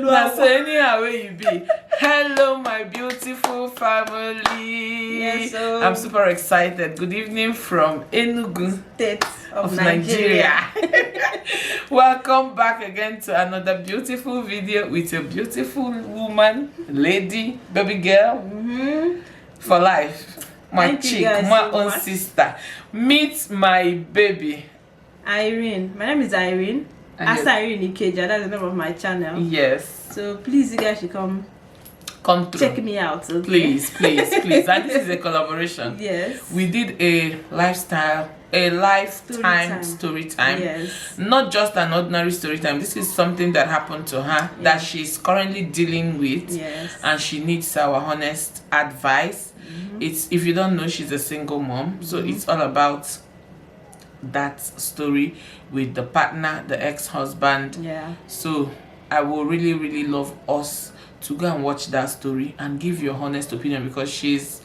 That's anyhow where you be. Hello, my beautiful family. Yes, so I'm super excited. Good evening from Enugu State of Nigeria. Welcome back again to another beautiful video with a beautiful woman, lady, baby girl for life. My chick, my own sister. Meet my baby. Irene. My name is Irene. As Irene Ikeja, that's the name of my channel. Yes. So please, you guys should come through. Check me out, okay? Please. And this is a collaboration. Yes. We did a lifetime story time. Yes. Not just an ordinary story time. This is something that happened to her that she's currently dealing with. Yes. And she needs our honest advice. It's, if you don't know, she's a single mom. So it's all about that story with the partner, the ex-husband. Yeah. So I will really love us to go and watch that story and give your honest opinion, because she's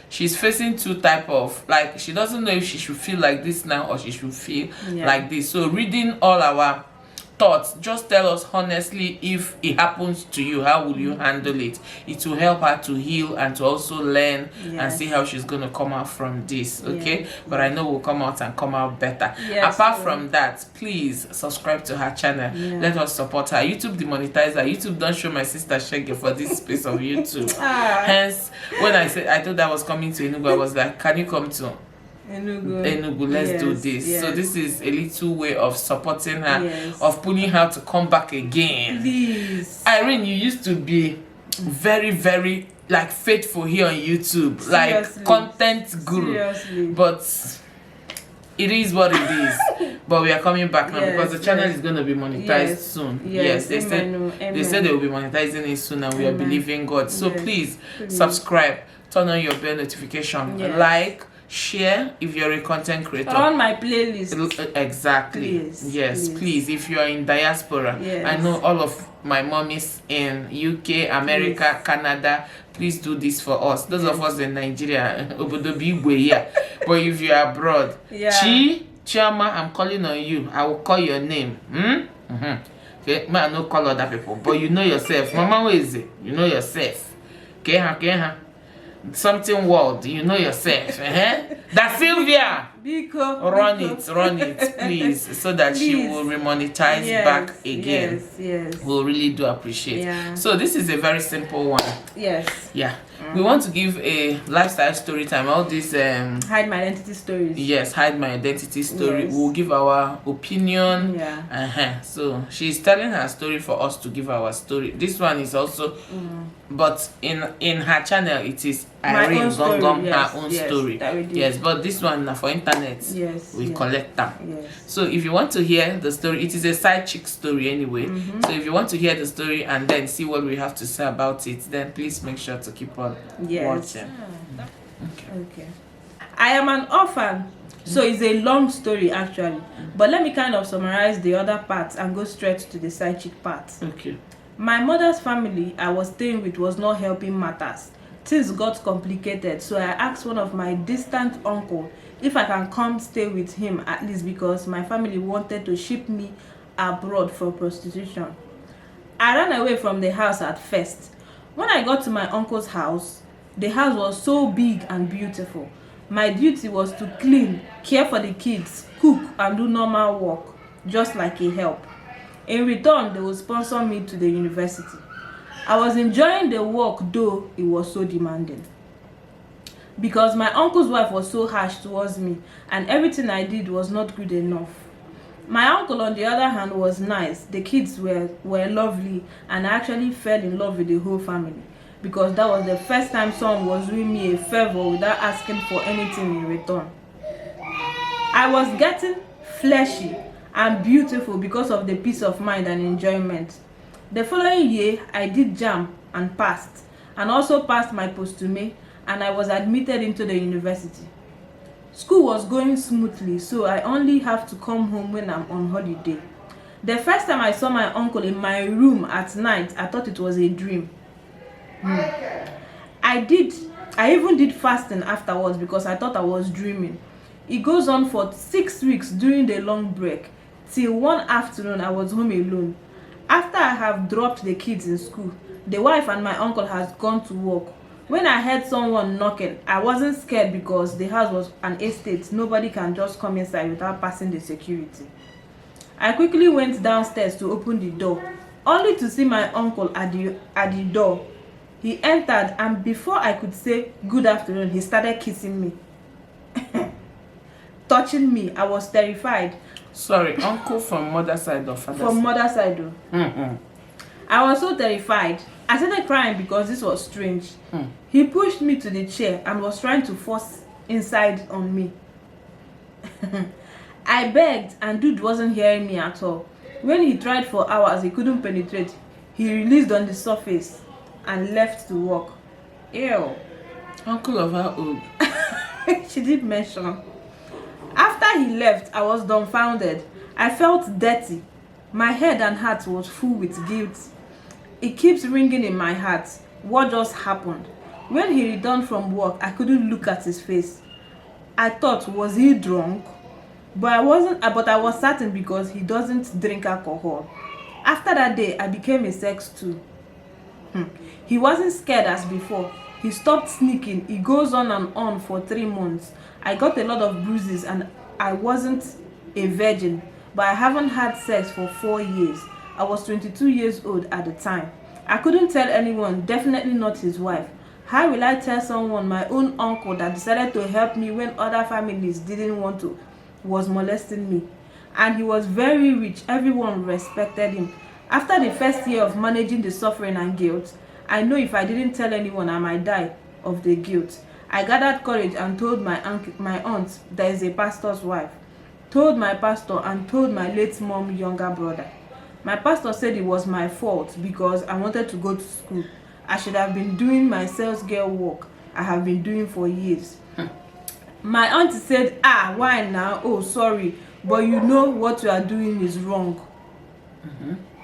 facing two type of, like, she doesn't know if she should feel like this now or she should feel like this. So reading all our thoughts, just tell us honestly, if it happens to you, how will you handle it? It will help her to heal and to also learn and see how she's going to come out from this, okay? But I know we'll come out better. Apart from that, please subscribe to her channel. Let us support her. YouTube demonetize her. YouTube don't show my sister Shege for this space of YouTube. Hence, when I told her I was coming to Enugu, I was like, can you come to Enugu, let's do this. So this is a little way of supporting her, of pulling her to come back again. Please. Irene, you used to be very like faithful here on YouTube. Seriously. Like content guru. Seriously. But it is what it is. But we are coming back now because the channel is going to be monetized soon. Yes, they said they will be monetizing it soon, and we are believing God. So please subscribe, turn on your bell notification, like, share if you're a content creator. On my playlist. Exactly. Please. If you are in diaspora, I know all of my mommies in UK, America, Canada. Please do this for us. Those of us in Nigeria, but if you are abroad, Chiama, I'm calling on you. I will call your name. Okay, man, no call other people, but you know yourself. Mama, where is it? You know yourself. Okay, something world, you know yourself. That's Sylvia. Run it, please, so that she will remonetize back again. We'll really do appreciate. So this is a very simple one. We want to give a lifestyle story time. All these hide my identity stories. Hide my identity story. We'll give our opinion. So she's telling her story for us to give our story. This one is also but in her channel it is Irene Gongom, her own story. But this one for internet, we collect them. So if you want to hear the story, it is a side chick story anyway. So if you want to hear the story and then see what we have to say about it, then please make sure to keep on watching. Okay. I am an orphan, so it's a long story actually, but let me kind of summarize the other parts and go straight to the side chick part. My mother's family I was staying with was not helping matters. Things got complicated, so I asked one of my distant uncle if I can come stay with him, at least because my family wanted to ship me abroad for prostitution. I ran away from the house at first. When I got to my uncle's house, the house was so big and beautiful. My duty was to clean, care for the kids, cook and do normal work, just like a help. In return, they would sponsor me to the university. I was enjoying the work, though it was so demanding. Because my uncle's wife was so harsh towards me, and everything I did was not good enough. My uncle, on the other hand, was nice. The kids were lovely, and I actually fell in love with the whole family. Because that was the first time someone was doing me a favor without asking for anything in return. I was getting fleshy and beautiful because of the peace of mind and enjoyment. The following year, I did JAMB and passed, and also passed my post-UME, and I was admitted into the university. School was going smoothly, so I only have to come home when I'm on holiday. The first time I saw my uncle in my room at night, I thought it was a dream. I even did fasting afterwards because I thought I was dreaming. It goes on for 6 weeks during the long break. till one afternoon I was home alone. After I have dropped the kids in school, the wife and my uncle has gone to work. When I heard someone knocking, I wasn't scared because the house was an estate. Nobody can just come inside without passing the security. I quickly went downstairs to open the door, only to see my uncle at the door. He entered, and before I could say good afternoon, he started kissing me. Touching me. I was terrified. Sorry, uncle from mother side or father From side? mother side though. I was so terrified. I started crying because this was strange. He pushed me to the chair and was trying to force inside on me. I begged, and dude wasn't hearing me at all. When he tried for hours, he couldn't penetrate. He released on the surface and left to work. Ew. Uncle of how old? She did mention. After he left, I was dumbfounded. I felt dirty. My head and heart was full with guilt. It keeps ringing in my heart. What just happened? When he returned from work, I couldn't look at his face. I thought, was he drunk? But I was certain because he doesn't drink alcohol. After that day, I became a sex tool. He wasn't scared as before. He stopped sneaking. He goes on and on for 3 months. I got a lot of bruises and I wasn't a virgin, but I haven't had sex for 4 years. I was 22 years old at the time. I couldn't tell anyone, definitely not his wife. How will I tell someone, my own uncle that decided to help me when other families didn't want to, was molesting me? And he was very rich. Everyone respected him. After the first year of managing the suffering and guilt, I know if I didn't tell anyone, I might die of the guilt. I gathered courage and told my aunt there is a pastor's wife. Told my pastor and told my late mom younger brother. My pastor said it was my fault because I wanted to go to school. I should have been doing my sales girl work I have been doing for years. My auntie said, why now? Oh, sorry, but you know what you are doing is wrong.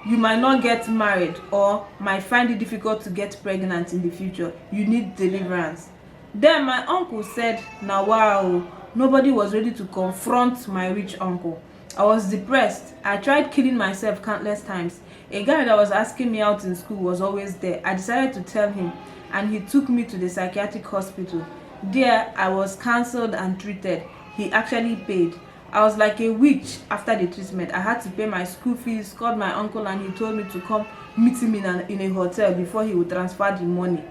You might not get married or might find it difficult to get pregnant in the future. You need deliverance. Then my uncle said, now wow, nobody was ready to confront my rich uncle. I was depressed. I tried killing myself countless times. A guy that was asking me out in school was always there. I decided to tell him, and he took me to the psychiatric hospital. There, I was counseled and treated. He actually paid. I was like a witch after the treatment. I had to pay my school fees, called my uncle, and he told me to come meet him in a hotel before he would transfer the money.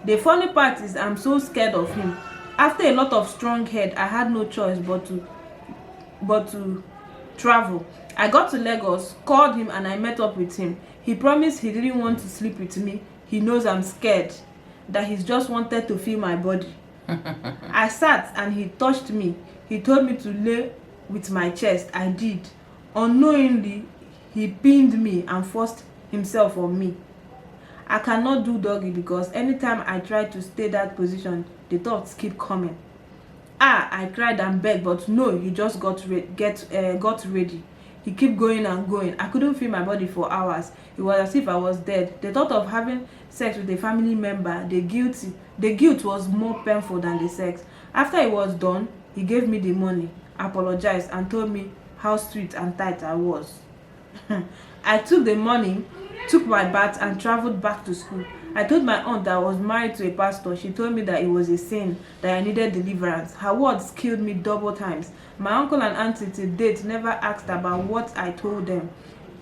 The funny part is I'm so scared of him. After a lot of strong head, I had no choice but to travel. I got to Lagos, called him, and I met up with him. He promised he didn't want to sleep with me. He knows I'm scared, that he just wanted to feel my body. I sat and he touched me. He told me to lay with my chest. I did. Unknowingly, he pinned me and forced himself on me. I cannot do doggy because anytime I try to stay that position, the thoughts keep coming. I cried and begged, but no, he just got ready. He kept going and going. I couldn't feel my body for hours. It was as if I was dead. The thought of having sex with a family member, the guilt was more painful than the sex. After it was done, he gave me the money, apologized, and told me how sweet and tight I was. I took the money, took my bath, and traveled back to school. I told my aunt that I was married to a pastor. She told me that it was a sin, that I needed deliverance. Her words killed me double times. My uncle and auntie to date never asked about what I told them,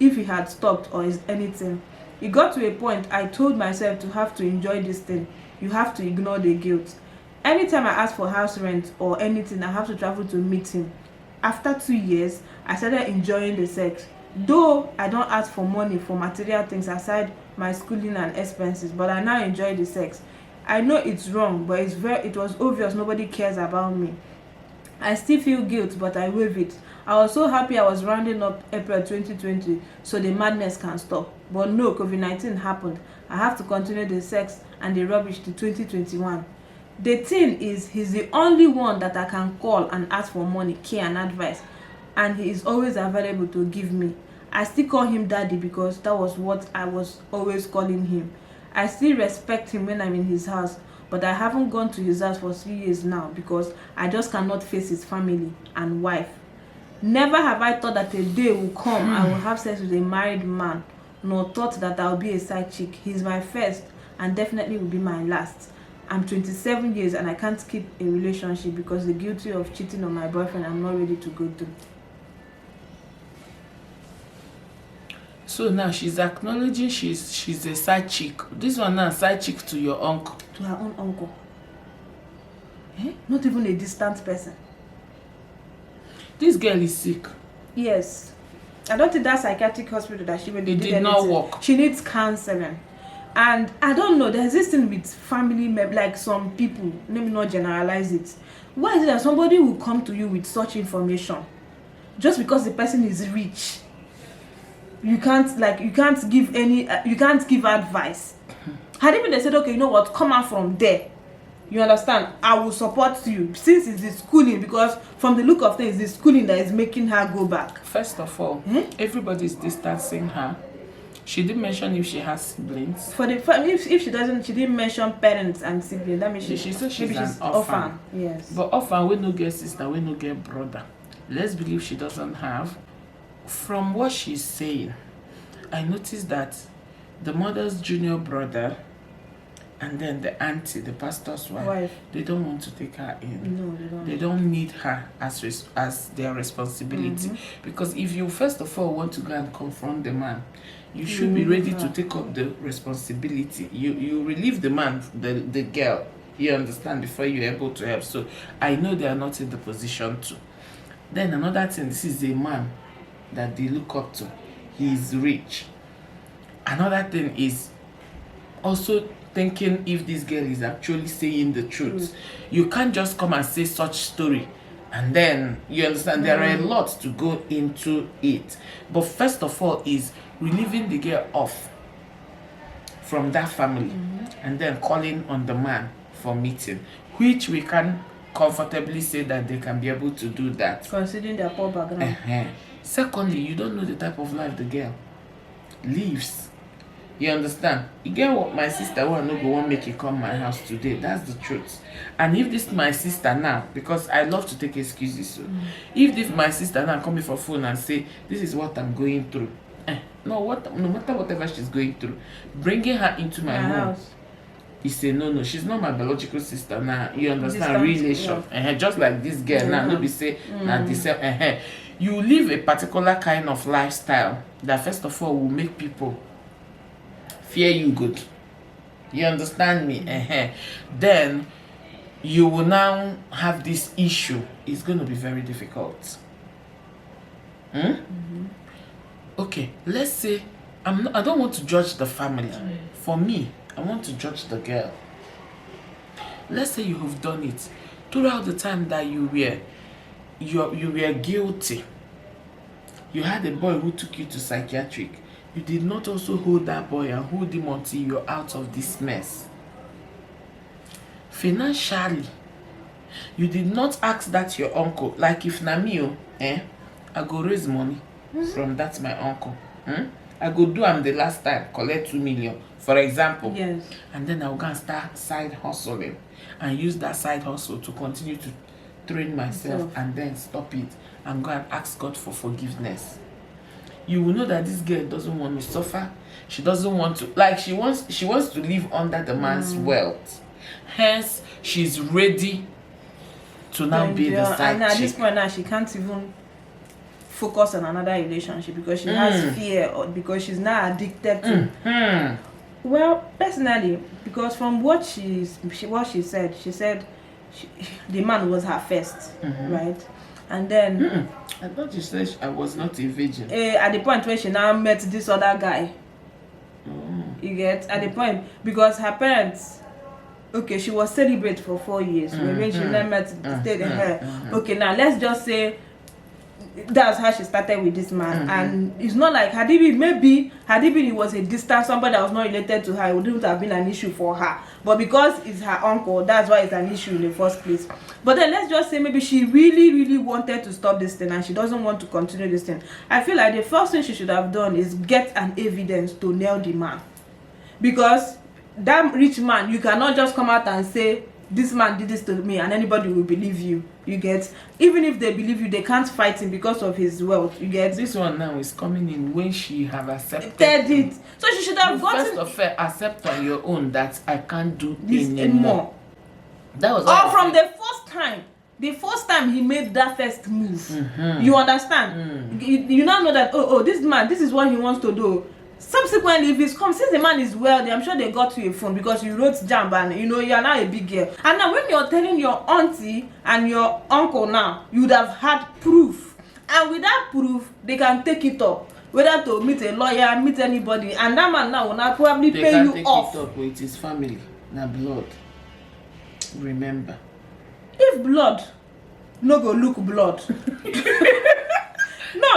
if he had stopped or is anything. It got to a point I told myself to have to enjoy this thing. You have to ignore the guilt. Anytime I ask for house rent or anything, I have to travel to meet him. After 2 years, I started enjoying the sex. Though I don't ask for money for material things aside my schooling and expenses, but I now enjoy the sex. I know it's wrong, but it was obvious nobody cares about me. I still feel guilt, but I waive it. I was so happy I was rounding up April 2020 so the madness can stop. But no, COVID-19 happened. I have to continue the sex and the rubbish to 2021. The thing is, he's the only one that I can call and ask for money, care and advice, and he is always available to give me. I still call him daddy because that was what I was always calling him. I still respect him when I'm in his house, but I haven't gone to his house for 3 years now because I just cannot face his family and wife. Never have I thought that a day will come I will have sex with a married man, nor thought that I'll be a side chick. He's my first and definitely will be my last. I'm 27 years and I can't keep a relationship because the guilty of cheating on my boyfriend I'm not ready to go through. So now she's acknowledging she's a side chick. This one now, side chick to your uncle. To her own uncle. Not even a distant person. This girl is sick. Yes. I don't think that psychiatric hospital that she went to did not work. She needs counseling. And I don't know, there's this thing with family members, like some people, let me not generalize it. Why is it that somebody will come to you with such information just because the person is rich? You can't give advice. Had even they said, okay, you know what, come out from there. You understand? I will support you since it's the schooling, because from the look of things, it's the schooling that is making her go back. First of all, everybody is distancing her. She didn't mention if she has siblings. For the if she doesn't, she didn't mention parents and siblings. That means she said she's an orphan. Yes. But orphan, we no get sister, we no get brother. Let's believe she doesn't have. From what she's saying, I noticed that the mother's junior brother and then the auntie, the pastor's wife, they don't want to take her in. No, they don't. They don't need her as their responsibility. Because if you first of all want to go and confront the man, you should be ready to take up the responsibility. You relieve the man, the girl, you understand, before you're able to help. So I know they are not in the position to. Then another thing, this is a man that they look up to. He is rich. Another thing is also thinking if this girl is actually saying the truth. You can't just come and say such story and then, you understand, there are a lot to go into it. But first of all is relieving the girl off from that family and then calling on the man for meeting, which we can comfortably say that they can be able to do that. Considering their poor background. Secondly, you don't know the type of life the girl lives. You understand? You get what my sister want to go want make it come my house today. That's the truth. And if this my sister now, because I love to take excuses, so if this my sister now come me for phone and say this is what I'm going through, no matter whatever she's going through, bringing her into my home, he say no, she's not my biological sister now. You understand? Relation. Just like this girl now, no be say now this you live a particular kind of lifestyle that first of all will make people fear you good. You understand me? Then you will now have this issue. It's going to be very difficult. Okay, let's say I don't want to judge the family. For me, I want to judge the girl. Let's say you have done it throughout the time that you were guilty. You had a boy who took you to psychiatric. You did not also hold that boy and hold him until you're out of this mess. Financially, you did not ask that your uncle. Like if Namio, I go raise money from that my uncle. I go do am the last time, collect 2 million, for example. Yes. And then I'll go and start side hustling and use that side hustle to continue to train myself and then stop it and go and ask God for forgiveness. You will know that this girl doesn't want me to suffer. She doesn't want to, like, she wants to live under the man's wealth. Hence, she's ready to now be the side chick. And at this point now, she can't even focus on another relationship because she has fear, or because she's now addicted to. Well, personally, because from what she said, the man was her first, right? And then I thought you said I was not a virgin. At the point where she now met this other guy. You get? At the point, because her parents, okay, she was celibate for 4 years. When she now met, stayed in her. Okay, now let's just say that's how she started with this man. And it's not like had it was a distant, somebody that was not related to her, it wouldn't have been an issue for her. But because it's her uncle, that's why it's an issue in the first place. But then let's just say maybe she really wanted to stop this thing and she doesn't want to continue this thing. I feel like the first thing she should have done is get an evidence to nail the man. Because that rich man, you cannot just come out and say this man did this to me, and anybody will believe you. You get? Even if they believe you, they can't fight him because of his wealth. You get? This one now is coming in when she have accepted it. So she should have gotten. First of all, accept on your own that I can't do this anymore. That was. Or from the first time. The first time he made that first move, you understand? You now know that this man, this is what he wants to do. Subsequently, if he's come, since the man is wealthy, I'm sure they got you a phone because you wrote Jamb and you are now a big girl. And now when you're telling your auntie and your uncle now, you'd have had proof. And with that proof, they can take it up. Whether to meet a lawyer, meet anybody, and that man now will not probably pay you off. They can take it up with his family. Now blood. Remember. If blood no go look blood. No,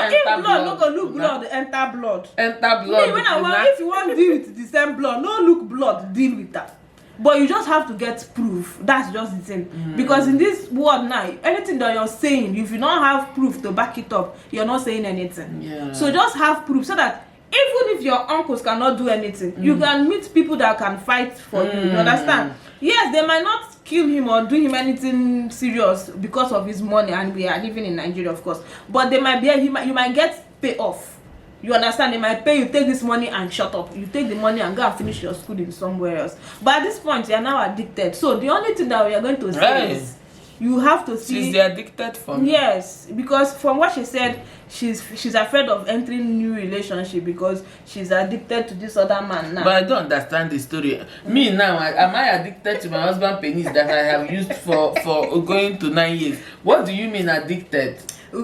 enter if blood no go look blood, enter blood. Enter blood. Me, when if you want to deal with the same blood, no look blood, deal with that. But you just have to get proof. That's just the thing. Because in this world now, anything that you're saying, if you don't have proof to back it up, you're not saying anything. Yeah. So just have proof so that even if your uncles cannot do anything, you can meet people that can fight for you. You understand? Yes, they might not kill him or do him anything serious because of his money, and we are living in Nigeria, of course. But they might be, you might get pay off. You understand? They might pay you, take this money and shut up. You take the money and go and finish your schooling somewhere else. But at this point, you are now addicted. So the only thing that we are going to say is you have to see. She's the addicted for me. Yes, because from what she said, she's afraid of entering new relationship because she's addicted to this other man now. But I don't understand the story. Me now, am I addicted to my husband penis that I have used for going to 9 years? What do you mean addicted?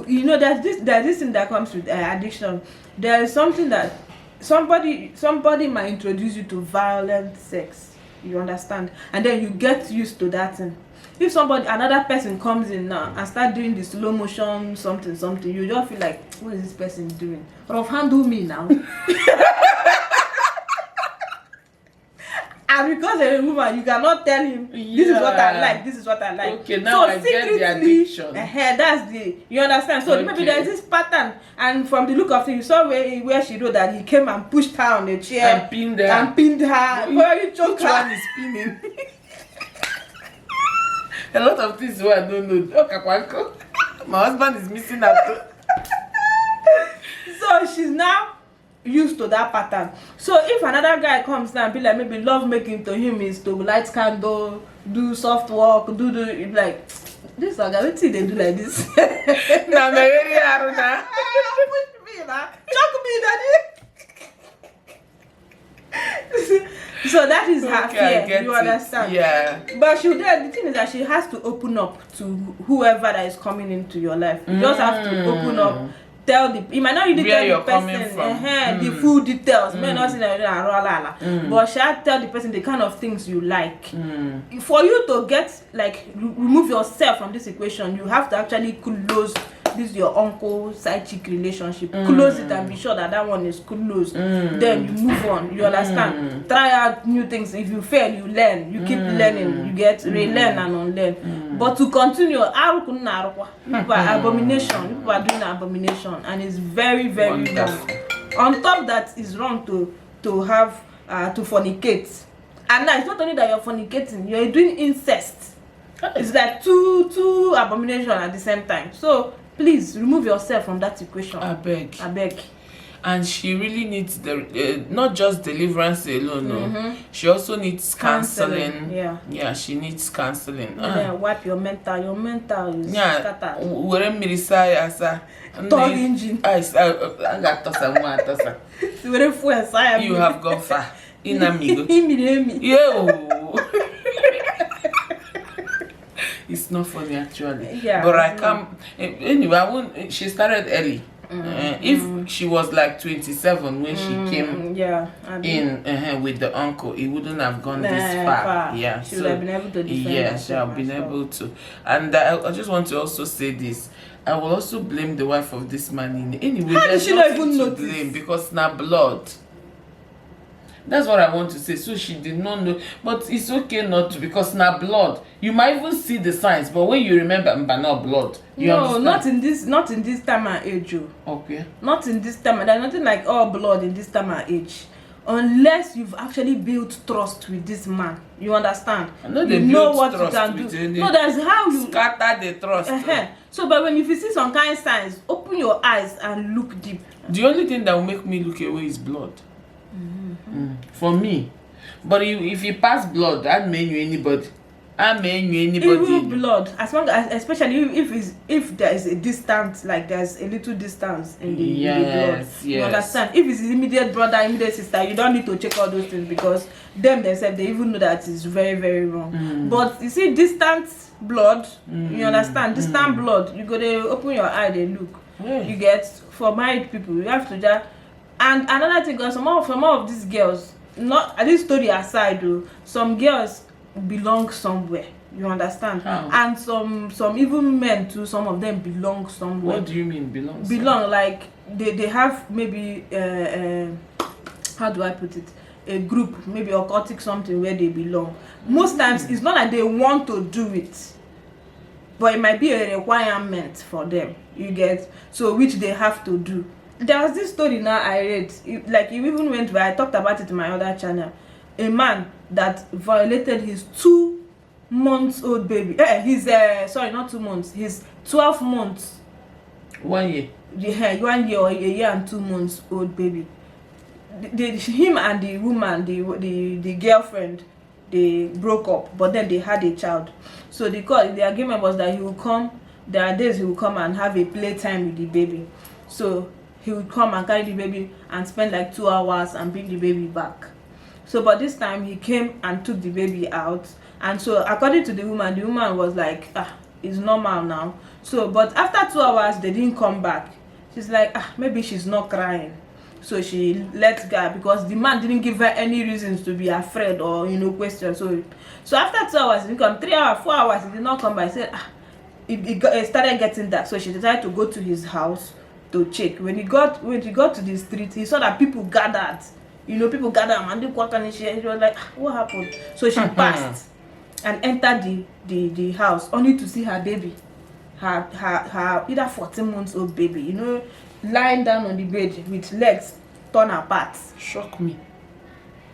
You know, there's this thing that comes with addiction. There is something that somebody might introduce you to violent sex. You understand? And then you get used to that thing. If another person comes in now and start doing the slow motion something, you just feel like, what is this person doing? Rough handle me now. And because you're a woman, you cannot tell him, this is what I like, this is what I like. Okay, now so I get the addiction. That's you understand? So maybe there's this pattern, and from the look of it, you saw where she wrote that he came and pushed her on the chair and pinned her. Very choke Which one is spinning? A lot of things I don't know. My husband is missing out. So she's now used to that pattern. So if another guy comes now and be like, maybe love making to him is to light candle, do soft work, do like this guy, let's see they do like this. Now me very hard now. Push me now. Choke me, daddy. So that is her fear, you understand? Yeah. But the thing is that she has to open up to whoever that is coming into your life. You just have to open up, you might not really tell the person the full details, may not say but she has to tell the person the kind of things you like. For you to remove yourself from this equation, you have to actually close this your uncle side chick relationship. Close it and be sure that one is closed. Then you move on. You understand? Try out new things. If you fail, you learn. You keep learning. You get relearn and unlearn. But to continue, people are abomination. People are doing abomination, and it's very, very wrong. On top that, it's wrong to have to fornicate. And now it's not only that you're fornicating, you're doing incest. It's like two abomination at the same time. So please remove yourself from that equation. I beg. And she really needs not just deliverance alone. No. She also needs counseling. Yeah, she needs counseling. Wipe your mental. Your mental is scattered. Where Mirisa asa. Third engine. I got tosa. You have gone far. Inamigo. Yo. It's not funny actually. Yeah. But I can't. Anyway, she started early. If she was like 27 when she came in with the uncle, it wouldn't have gone this far. Yeah, she would have been able to defend herself. She would have been able to. And I just want to also say this. I will also blame the wife of this man. Anyway, there's nothing to blame because now blood. That's what I want to say. So she did not know, but it's okay not to, because now blood. You might even see the signs, but when you remember, but not blood. Understand? not in this time and age. Okay. Not in this time. There's nothing like all blood in this time and age. unless you've actually built trust with this man. You understand? You know what you can do. No, that's how you scatter the trust. So, but when you see some kind of signs, open your eyes and look deep. The only thing that will make me look away is blood. For me. But if you pass blood, that mean you anybody. Even blood, as long as, especially if there is a distance, like there's a little distance in the blood. You understand? If it's immediate brother, immediate sister, you don't need to check all those things, because them themselves, they even know that it's very, very wrong. But you see, distant blood, you understand? Distant blood, you go to open your eye, they look. You get, for married people, you have to just. And another thing, because some of these girls, not at this story aside though, some girls belong somewhere. You understand? How? And some even men too, some of them belong somewhere. What do you mean belong? Belong, like they have maybe how do I put it, a group, maybe occultic something where they belong. Most times it's not like they want to do it, but it might be a requirement for them. You get? So which they have to do. There was this story now I read, like it even went where I talked about it in my other channel. A man that violated his 2-month-old baby. His sorry, not 2 months. His 12 months. 1 year. Yeah, 1 year or a year and 2 months old baby. Him and the woman, the girlfriend, they broke up, but then they had a child. So the agreement was that he will come. There are days he will come and have a playtime with the baby. So he would come and carry the baby and spend like 2 hours and bring the baby back. So but this time he came and took the baby out, and so according to the woman was like, it's normal now. So but after 2 hours they didn't come back. She's like, maybe she's not crying. So she let go, because the man didn't give her any reasons to be afraid or question. So after 2 hours, he come 3 hours, 4 hours, he did not come back. He said it started getting dark, so she decided to go to his house to check. When he got to the street, he saw that people gathered. People gather and do quarter, and she was like, what happened? So she passed and entered the house, only to see her baby, her either 14-month-old baby, lying down on the bed with legs torn apart. Shock me.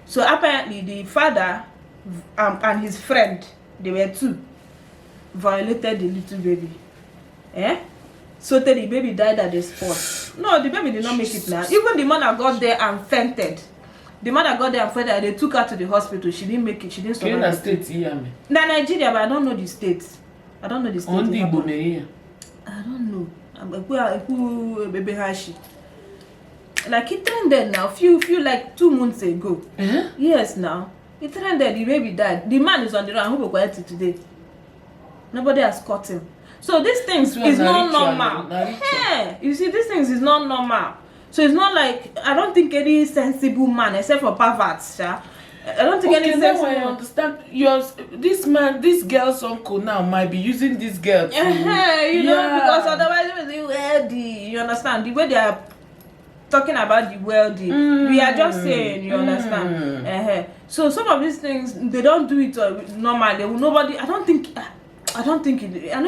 So apparently the father and his friend, they were two, violated the little baby. So the baby died at the spot. No, the baby did not make it now. Even the mother got there and fainted. They took her to the hospital. She didn't make it. She didn't survive. State Na Nigeria, but I don't know the state. I don't know. I don't know. Like it trended now. Few like 2 months ago. Yes, now it trended. The baby died. The man is on the run. Who will quiet it today? Nobody has caught him. So these things is not normal. You see, these things is not normal. So it's not like, I don't think any sensible man, except for perverts, I don't think any sensible man. I understand. This girl's uncle now might be using this girl to, because otherwise it will be wealthy. You understand? The way they are talking about the wealthy, we are just saying, you understand? So some of these things, they don't do it normally. Nobody, I don't think it, I don't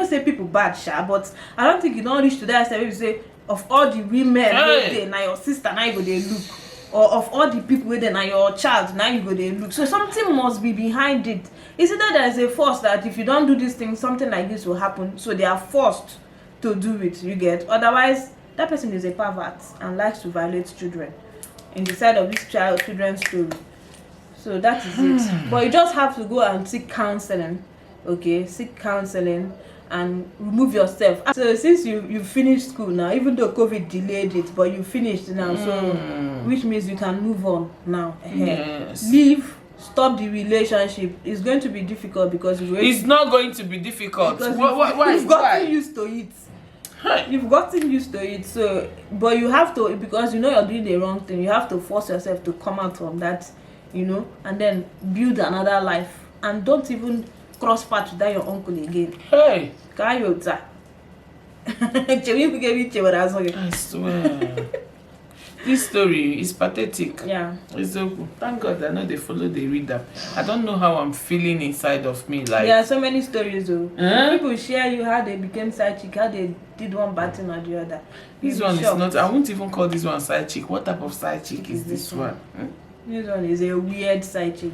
say people bad, but I don't think it don't reach to that extent. You say, of all the women where now your sister, now you go they look, or of all the people where now your child, now you go they look. So something must be behind it. Is it that there is a force that if you don't do this thing, something like this will happen? So they are forced to do it. You get? Otherwise, that person is a pervert and likes to violate children. In the side of this children's story. So that is it. But you just have to go and seek counseling. Okay, seek counseling and remove yourself. So since you finished school now, even though COVID delayed it, but you finished now, so which means you can move on now. Yes. Leave, stop the relationship. It's going to be difficult because it's not going to be difficult. Why? You've gotten used to it. You've gotten used to it. So, but you have to, because you're doing the wrong thing. You have to force yourself to come out from that, and then build another life. And don't even cross path without your uncle again. Hey, Kayota. I swear. This story is pathetic. Yeah. It's so cool. Thank God I know they follow the reader. I don't know how I'm feeling inside of me. Like there are so many stories though. People share you how they became side chick, how they did one bad thing or the other. This one is not, I won't even call this one side chick. What type of side chick is this one? This one is a weird side chick.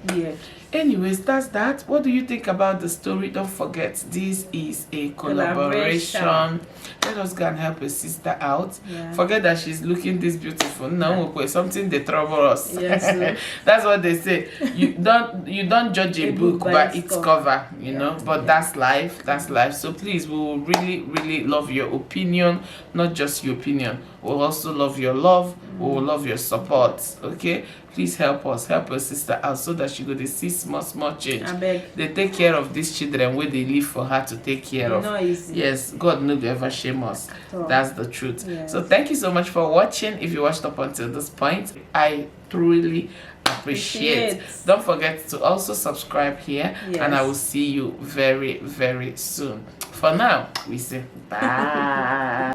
Weird. Anyways, that's that. What do you think about the story? Don't forget, this is a collaboration. Let us go and help a sister out. Yeah. Forget that she's looking this beautiful. No, something they trouble us. Yes, so. That's what they say. You don't judge a book by its cover, you know. But that's life. That's life. So please, we will really, really love your opinion, not just your opinion. We'll also love your love. We will love your support. Okay, please help us, help your sister out so that she go to see small change. I beg. They take care of these children where they live for her to take care of. Easy. Yes, God no go ever shame us. That's the truth. Yes. So thank you so much for watching. If you watched up until this point, I truly appreciate. Don't forget to also subscribe here, and I will see you very, very soon. For now, we say bye.